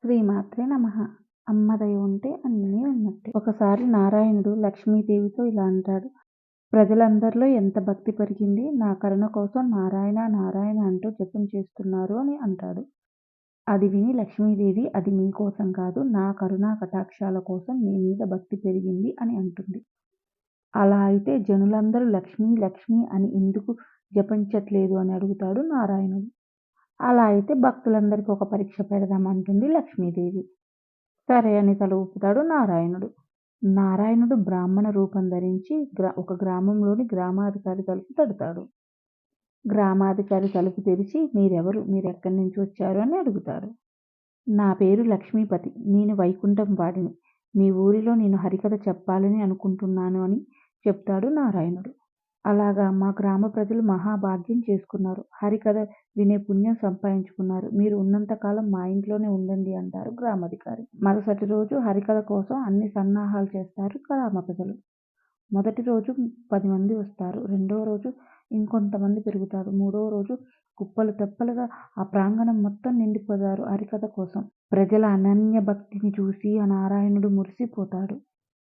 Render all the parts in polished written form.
శ్రీమాత్రే నమః. అమ్మ దయ ఉంటే అన్నీ ఉన్నట్టే. ఒకసారి నారాయణుడు లక్ష్మీదేవితో ఇలా అంటాడు. ప్రజలందరిలో ఎంత భక్తి పెరిగింది, నా కరుణ కోసం నారాయణ నారాయణ అంటూ జపం చేస్తున్నారు అని అంటాడు. అది విని లక్ష్మీదేవి అది మీకోసం కాదు, నా కరుణా కటాక్షాల కోసం మీ మీద భక్తి పెరిగింది అని అంటుంది. అలా అయితే జనులందరూ లక్ష్మీ లక్ష్మీ అని ఎందుకు జపించట్లేదు అని అడుగుతాడు నారాయణుడు. అలా అయితే భక్తులందరికీ ఒక పరీక్ష పెడదామంటుంది లక్ష్మీదేవి. సరే అని తల ఊపుతాడు నారాయణుడు. నారాయణుడు బ్రాహ్మణ రూపం ధరించి ఒక గ్రామంలోని గ్రామాధికారి తలుపు తడతాడు. గ్రామాధికారి తలుపు తెరిచి మీరెవరు, మీరెక్కడి నుంచి వచ్చారు అని అడుగుతాడు. నా పేరు లక్ష్మీపతి, నేను వైకుంఠం వాడిని. మీ ఊరిలో నేను హరికథ చెప్పాలని అనుకుంటున్నాను అని చెప్తాడు నారాయణుడు. అలాగా మా గ్రామ ప్రజలు మహాభాగ్యం చేసుకున్నారు. హరికథ వినే పుణ్యం సంపాదించుకున్నారు. మీరు ఉన్నంత కాలం మా ఇంట్లోనే ఉండండి అంటారు గ్రామాధికారి. మరుసటి రోజు హరికథ కోసం అన్ని సన్నాహాలు చేస్తారు గ్రామ ప్రజలు. మొదటి రోజు 10 మంది వస్తారు. రెండవ రోజు ఇంకొంతమంది పెరుగుతారు. మూడవ రోజు కుప్పలు తెప్పలుగా ఆ ప్రాంగణం మొత్తం నిండిపోతారు హరికథ కోసం. ప్రజల అనన్య భక్తిని చూసి ఆ నారాయణుడు మురిసిపోతాడు.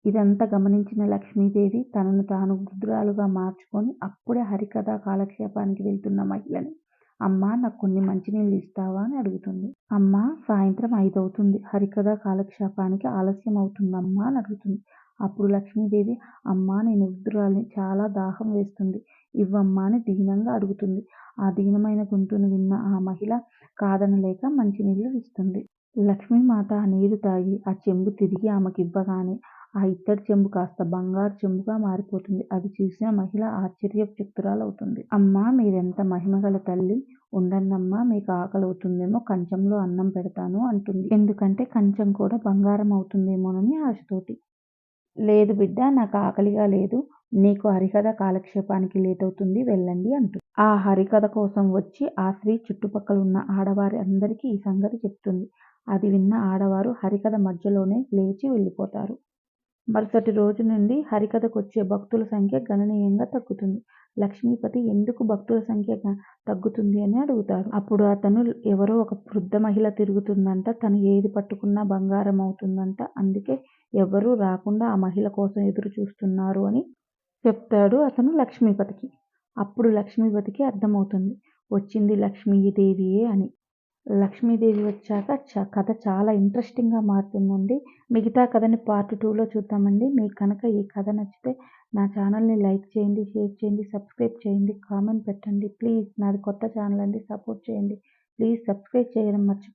ఇదంతా గమనించిన లక్ష్మీదేవి తనను తాను వృద్ధురాలుగా మార్చుకొని అప్పుడే హరికథ కాలక్షేపానికి వెళ్తున్న మహిళని, అమ్మా నాకు కొన్ని మంచినీళ్ళు ఇస్తావా అని అడుగుతుంది. అమ్మా సాయంత్రం 5 అవుతుంది, హరికథ కాలక్షేపానికి ఆలస్యం అవుతుందమ్మా అని అడుగుతుంది. అప్పుడు లక్ష్మీదేవి, అమ్మా నేను వృద్ధురాలిని, చాలా దాహం వేస్తుంది, ఇవ్వమ్మా అని దీనంగా అడుగుతుంది. ఆ దీనమైన గొంతును విన్న ఆ మహిళ కాదనలేక మంచినీళ్ళు ఇస్తుంది. లక్ష్మీమాత ఆ నీరు తాగి ఆ చెంబు తిరిగి ఆమెకివ్వగానే ఆ ఇత్తడి చెంబు కాస్త బంగారు చెంబుగా మారిపోతుంది. అది చూసిన మహిళ ఆశ్చర్యచకితురాలవుతుంది. అమ్మా మీరెంత మహిమగల తల్లి, ఉండండమ్మా మీకు ఆకలవుతుందేమో కంచంలో అన్నం పెడతాను అంటుంది. ఎందుకంటే కంచం కూడా బంగారం అవుతుందేమోనని ఆశతోటి. లేదు బిడ్డ, నాకు ఆకలిగా లేదు, నీకు హరికథ కాలక్షేపానికి లేట్ అవుతుంది, వెళ్ళండి అంటుంది. ఆ హరికథ కోసం వచ్చి ఆ స్త్రీ చుట్టుపక్కల ఉన్న ఆడవారి అందరికీ ఈ సంగతి చెప్తుంది. అది విన్న ఆడవారు హరికథ మధ్యలోనే లేచి వెళ్ళిపోతారు. మరుసటి రోజు నుండి హరికథకొచ్చే భక్తుల సంఖ్య గణనీయంగా తగ్గుతుంది. లక్ష్మీపతి ఎందుకు భక్తుల సంఖ్య తగ్గుతుంది అని అడుగుతాడు. అప్పుడు అతను ఎవరో ఒక వృద్ధ మహిళ తిరుగుతుందంట, తను ఏది పట్టుకున్నా బంగారం అవుతుందంట, అందుకే ఎవరూ రాకుండా ఆ మహిళ కోసం ఎదురు చూస్తున్నారు అని చెప్తాడు అతను లక్ష్మీపతికి. అప్పుడు లక్ష్మీపతికి అర్థమవుతుంది వచ్చింది లక్ష్మీదేవియే అని. లక్ష్మీదేవి వచ్చాక కథ చాలా ఇంట్రెస్టింగ్గా మారుతుందండి. మిగతా కథని పార్ట్ 2లో చూద్దామండి. మీకు కనుక ఈ కథ నచ్చితే నా ఛానల్ని లైక్ చేయండి, షేర్ చేయండి, సబ్స్క్రైబ్ చేయండి, కామెంట్ పెట్టండి ప్లీజ్. నాది కొత్త ఛానల్ అండి, సపోర్ట్ చేయండి ప్లీజ్. సబ్స్క్రైబ్ చేయడం